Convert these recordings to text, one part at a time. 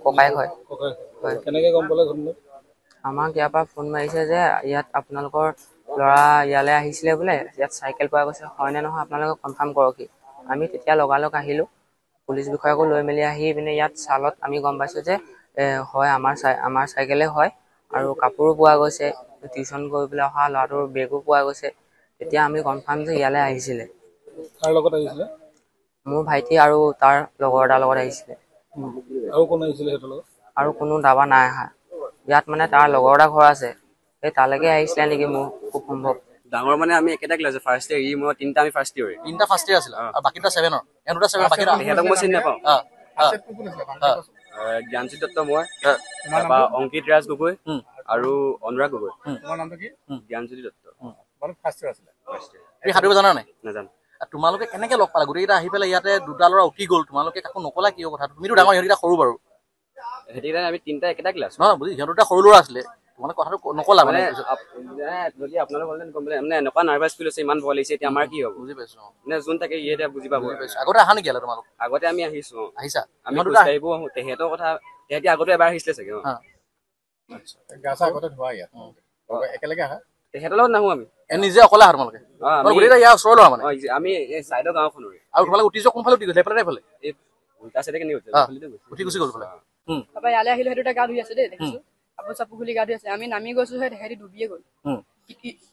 ককাই হয় কেনেকে গম পালে ঘটনা? আমাক ইয়াৰ পৰা ফোন মাৰিছে যে ইয়াত আপোনালোকৰ ল'ৰা ইয়ালৈ আহিছিলে বোলে, ইয়াত চাইকেল পোৱা গৈছে, হয়নে নহয় আপোনালোকে কনফাৰ্ম কৰকহি। আমি তেতিয়া লগালগ আহিলোঁ, পুলিচ বিষয়াকো লৈ মেলি আহি পিনে ইয়াত চালত আমি গম পাইছোঁ যে হয় আমাৰ চাইকেলে হয়, আৰু কাপোৰো পোৱা গৈছে, টিউশ্যন কৰিবলৈ অহা ল'ৰাটোৰ বেগো পোৱা গৈছে। তেতিয়া আমি কনফাৰ্ম যে ইয়ালৈ আহিছিলে। কাৰ লগত আহিছিলে? মোৰ ভাইটি আৰু তাৰ লগৰ এটাৰ লগত আহিছিলে। আৰু কোন আহিছিলে সিহঁতৰ লগত? আৰু কোনো দাবা নাই অহা। ইয়াত মানে তাৰ লগৰ এটা ঘৰ আছে, সেই তালৈকে আহিছিলে নেকি, মোৰ খুব সম্ভৱ। ডাঙৰ মানে আমি একেটা ক্লাছ ফাৰ্ষ্ট ইয়াৰ, মই তিনিটা আমি ফাৰ্ষ্ট ইয়াৰ। তিনিটা ফাৰ্ষ্ট ইয়াৰ আছিল আৰু বাকীটা 7ৰ। এন দুটা 7 বাকী সিহঁতক মই চিনি নাপাওঁ। জ্ঞানজিৎ দত্ত, মই তাৰপৰা অংকিত ৰাজ গগৈ আৰু অনুৰাগ গগৈ। তোমাৰ নামটো কি? জ্ঞানজ্যোতি দত্ত। ফাৰ্ষ্ট ইয়াৰ আছিলে। তুমি সাঁতুৰিব জানা নাই? নাজানো। তোমালোকে কেনেকে লগ পালা? গোটেইকেইটা আহি পেলাই ইয়াতে দুটা ল'ৰা উঠি গ'ল, তোমালোকে কাকো নকলা কিয় কথাটো? তুমিতো ডাঙৰ, সিহঁতকেইটা সৰু বাৰু। সিহঁতকেইটা আমি তিনিটা একেটা ক্লাছ। নহয় বুজি, সিহঁত দুটা সৰু ল'ৰা আছিলে, তোমালোকে কথাটো নকলা মানে। যদি আপোনালোক মানে এনেকুৱা নাৰ্ভাছ ফিল হৈছে, ইমান ভয় লাগিছে, এতিয়া আমাৰ কি হ'ব? বুজি পাইছো। মানে যোন থাকে ইয়ে এতিয়া বুজি পাব। আগতে আহা নেকি ইয়ালৈ তোমালোক? আগতে আমি আহিছো। আহিছা? আমি খোজকাঢ়িব আহো। তেহেঁতৰ কথা তেহেঁতি আগতে এবাৰ আহিছিলে চাগে। একেলগে আহা? তেহেঁতৰ লগত নাহো আমি। নিজে অকলে আহা তোমালোকে? গোটেইকেইটা ইয়াৰ ওচৰৰ ল'ৰা মানে? আমি এই চাইডৰ গাঁওখনৰে। আৰু তোমালোকে উঠি যোৱা কোনফালে উঠি গৈছে? এইফালে এইফালে? এই উল্টা চাইডে কেনে উঠি গুচি গ'ল বোলে। তাৰপৰা ইয়ালৈ আহিলো, সেইটো গা ধুই আছে দেই, দেখিছো কাপোৰ চাপোৰ খুলি গা ধুই আছে। আমি নামি গৈছো, তেহেঁতি ডুবিয়ে গ'ল।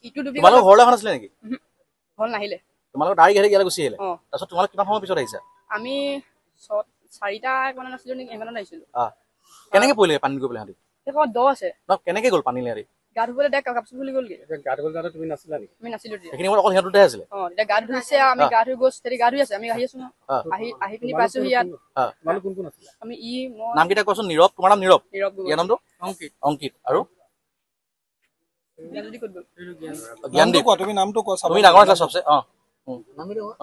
ইটো ডুবি গ'ল। তোমালোক ঘৰলৈ অহা নাছিলে নেকি? হ'ল নাহিলে। তোমালোক ডাইৰেক্ট ইয়ালৈ গুচি আহিলে? তাৰপিছত তোমালোক কিমান সময় পিছত আহিছা? আমি 4টা মানত আছিলো নেকি, ইমানত আহিছিলো। কেনেকে পৰিলে পানীত গৈ পেলাই? সেইখন দ আছে। কেনেকে গ'ল পানীলে? গা ধুবলৈ দেখ কাপোৰ খুলি গ'লগে। গা ধুবলৈ যাওঁতে তুমি নাছিলা নেকি? আমি নাছিলো তেতিয়া। সেইখিনি সময়ত অকল সিহঁত দুটাই আছিলে? তেতিয়া গা ধুইছে, আমি গা ধুই গৈছো, তেতিয়া গা ধুই আছে, আমি আহি আছো ন। আহি পিনি পাইছোহি ইয়াত। তোমালোক কোন কোন আছিলা? আমি মই নামকেইটা কোৱাচোন। নীৰৱ, তোমাৰ নাম নীৰৱ? নীৰৱ গগৈ। ইয়াৰ নামটো? অংকিত। অংকিত। আৰু জ্ঞানজ্যোতি ক'ত গ'ল? জ্ঞানদীপ। তুমি নামটো কোৱা। তুমি ডাঙৰ আছিলা চবচে?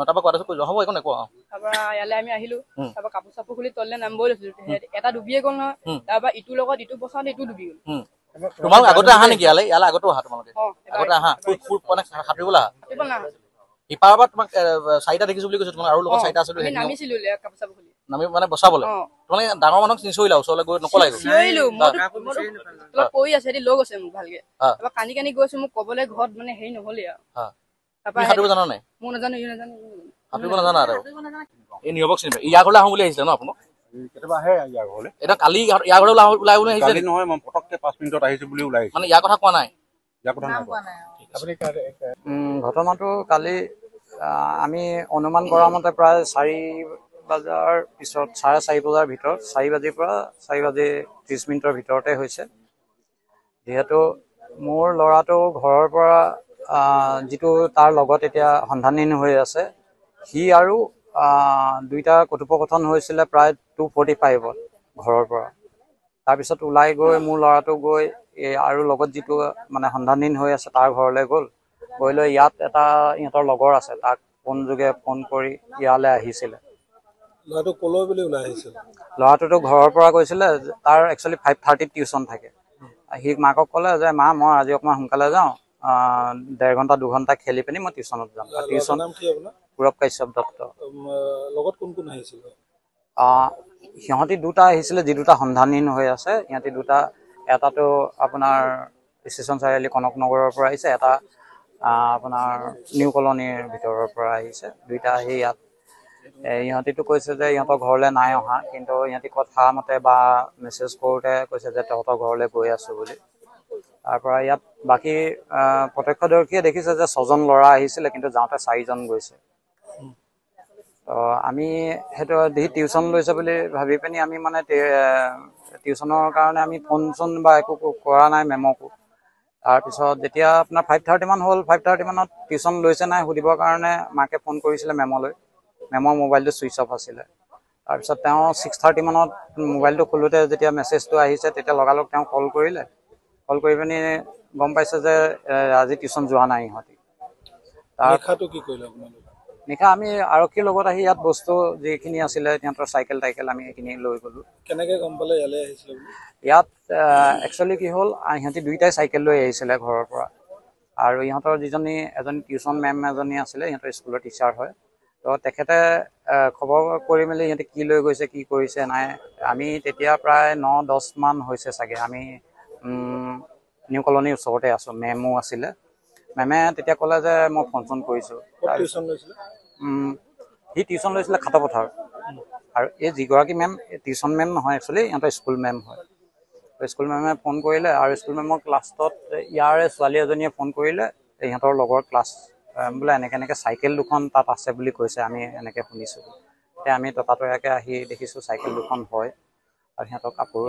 তাৰপৰা কোৱা, তাৰপিছত হ'ব, একো নাই, কোৱা। তাৰপৰা ইয়ালৈ আমি আহিলো, তাৰপৰা কাপোৰ চাপোৰ খুলি তললে নামিবই লৈছিলো, এটা ডুবিয়ে গ'ল নহয়। তাৰপৰা ইটোৰ লগত ইটো বচাওঁতে ইটো ডুবি গ'ল। তোমালোক আগতে আহা নেকি ইয়ালৈ? ইয়ালৈ আগতো আহা তোমালোকে? আগতে আহা মানে সাঁতুৰিবলৈ আহা? ইপাৰৰ পৰা তোমাক 4টা দেখিছো বুলি কৈছো, তোমাক আৰু লগত 4টা আছিলো। নামিছিলো কাপোৰ চাপোৰ খুলি নামি মানে বচাবলৈ তোমালোকে ডাঙৰ মানুহক নিচিলা ওচৰলৈ গৈ নকলাই? পৰি আছে, সিহঁতি লৈ গৈছে মোক ভালকে। তাৰপৰা কানি কানি গৈছো, মোক ক'বলৈ ঘৰত মানে হেৰি নহ'লে আৰু। তাৰপৰা সাঁতুৰিব জানা নাই? মই নাজানো, ই নাজানো, সাঁতুৰিব নাজানা আৰু? এই নীৰৱক চিনি পায়? ইয়াৰ ঘৰলৈ আহোঁ বুলি আহিছিলে ন আপোনাক? কেতিয়াবা আহে ইয়াৰ ঘৰলৈ। এতিয়া কালি ইয়াৰ ঘৰলৈ ওলাই আহিছে নহয়, মই পটককে 5 মিনিটত আহিছো বুলি ওলাই আহিছো। মানে ইয়াৰ কথা কোৱা নাই? ইয়াৰ কথা নাই কোৱা। ঘটনাটো কালি আমি অনুমান কৰা মতে প্ৰায় 4 বজাৰ পিছত, 4:30 বজাৰ ভিতৰত, 4 বাজিৰ পৰা 4 বাজি 30 মিনিটৰ ভিতৰতে হৈছে। যিহেতু মোৰ ল'ৰাটো ঘৰৰ পৰা যিটো তাৰ লগত এতিয়া সন্ধানহীন হৈ আছে, সি আৰু দুইটা কথোপকথন হৈছিলে প্ৰায় 2:45-ত ঘৰৰ পৰা। তাৰপিছত ওলাই গৈ মোৰ ল'ৰাটো গৈ আৰু লগত যিটো মানে সন্ধানহীন হৈ আছে তাৰ ঘৰলৈ গ'ল। গৈ লৈ ইয়াত এটা ইহঁতৰ লগৰ আছে, তাক ফোন কৰি ইয়ালৈ আহিছিলে। ল'ৰাটো কলৈ বুলি ওলাই আহিছিল? ল'ৰাটোতো ঘৰৰ পৰা কৈছিলে, তাৰ একচুৱেলি 5:30ত টিউশ্যন থাকে। সি মাকক ক'লে যে মা, মই আজি অকণমান সোনকালে যাওঁ, 1.5 ঘণ্টা 2 ঘণ্টা খেলি পিনি মই টিউশ্যনত যাম। টিউশ্যন নাম কি আপোনাৰ? পূৰৱ কাশ্যপ দত্ত। লগত কোন কোন আহিছিল? সিহঁতি দুটা আহিছিলে, যি দুটা সন্ধানহীন হৈ আছে। সিহঁতি দুটা, এটাতো আপোনাৰ ষ্টেচন চাৰিআলি কনক নগৰৰ পৰা আহিছে, এটা আপোনাৰ নিউ কলনীৰ ভিতৰৰ পৰা আহিছে। দুইটা আহি ইয়াত ইহঁতিতো কৈছে যে ইহঁতৰ ঘৰলৈ নাই অহা, কিন্তু ইহঁতি কথা মতে বা মেছেজ কৰোঁতে কৈছে যে তহঁতৰ ঘৰলৈ গৈ আছো বুলি। তাৰপৰা ইয়াত বাকী প্ৰত্যক্ষদৰ্শীয়ে দেখিছে যে 6জন ল'ৰা আহিছিলে, কিন্তু যাওঁতে 4জন গৈছে। তো আমি সেইটো টিউশ্যন লৈছে বুলি ভাবি পিনি আমি মানে টিউশ্যনৰ কাৰণে আমি ফোন বা একো কৰা নাই মেমকো। তাৰপিছত যেতিয়া আপোনাৰ 5:30 মান হ'ল, 5:30 মানত টিউশ্যন লৈছে নাই সুধিবৰ কাৰণে মাকে ফোন কৰিছিলে মেমলৈ। মেমৰ মোবাইলটো ছুইচ অফ আছিলে। তাৰপিছত তেওঁ 6:30 মানত মোবাইলটো খোলোতে যেতিয়া মেছেজটো আহিছে, তেতিয়া লগালগ তেওঁ কল কৰিলে। কল কৰি পিনি গম পাইছে যে আজি টিউশ্যন যোৱা নাই ইহঁতি। নিশাটো কি কৰিলে আপোনালোকে? নিশা আমি আৰক্ষীৰ লগত আহি ইয়াত বস্তু যিখিনি আছিলে, সিহঁতৰ চাইকেল আমি সেইখিনি লৈ গ'লোঁ। কেনেকে গম পালে ইয়ালৈ আহিছিলে বুলি? ইয়াত একচুৱেলি কি হ'ল, সিহঁতি দুইটাই চাইকেল লৈ আহিছিলে ঘৰৰ পৰা। আৰু ইহঁতৰ এজনী টিউশ্যন মেম এজনী আছিলে, সিহঁতৰ স্কুলৰ টিচাৰ হয়। তো তেখেতে খবৰ কৰি মেলি সিহঁতে কি লৈ গৈছে কি কৰিছে নাই আমি তেতিয়া প্ৰায় 9-10 মান হৈছে চাগে আমি নিউ কলনীৰ ওচৰতে আছোঁ মেমো আছিলে মেমে তেতিয়া ক'লে যে মই ফোন কৰিছোঁ টিউশ্যন লৈছিলে সি টিউশ্যন লৈছিলে খাটপথাৰ আৰু এই যিগৰাকী মেম টিউশ্যন মেম নহয় একচুৱেলি ইহঁতৰ স্কুল মেম হয় স্কুল মেমে ফোন কৰিলে আৰু স্কুল মেমৰ ক্লাছত ইয়াৰে ছোৱালী এজনীয়ে ফোন কৰিলে ইহঁতৰ লগৰ ক্লাছ বোলে এনেকৈ চাইকেল দুখন তাত আছে বুলি কৈছে আমি এনেকৈ শুনিছোঁ এতিয়া আমি ততাতৈয়াকৈ আহি দেখিছোঁ চাইকেল দুখন হয় আৰু সিহঁতৰ কাপোৰ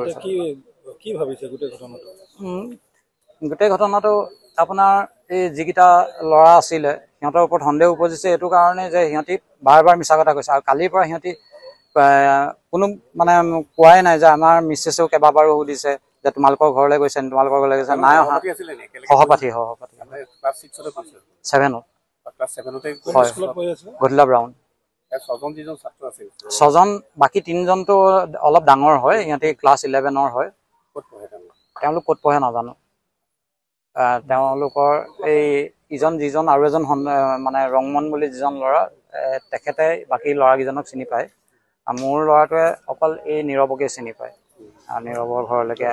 কি ভাবিছে গোটেই ঘটনাটো আপোনাৰ এই যিকেইটা ল'ৰা আছিলে সিহঁতৰ ওপৰত সন্দেহ উপজিছে এইটো কাৰণে যে সিহঁতি বাৰ মিছা কথা কৈছে আৰু কালিৰ পৰা সিহঁতি কোনো মানে কোৱাই নাই যে আমাৰ মিছেছেও কেইবাবাৰো সুধিছে যে তোমালোকৰ ঘৰলৈ গৈছে নাই অহা সহপাঠী 7ত গধূলা ব্ৰাউন 6জন বাকী 3জনটো অলপ ডাঙৰ হয় ইহঁতি ক্লাছ 11ৰ হয় তেওঁলোক ক'ত পঢ়ে নাজানো তেওঁলোকৰ এই যিজন আৰু এজন মানে ৰংমন বুলি যিজন ল'ৰা তেখেতে বাকী ল'ৰাকেইজনক চিনি পায় মোৰ ল'ৰাটোৱে অকল এই নীৰৱকে চিনি পায় আৰু নীৰৱৰ ঘৰলৈকে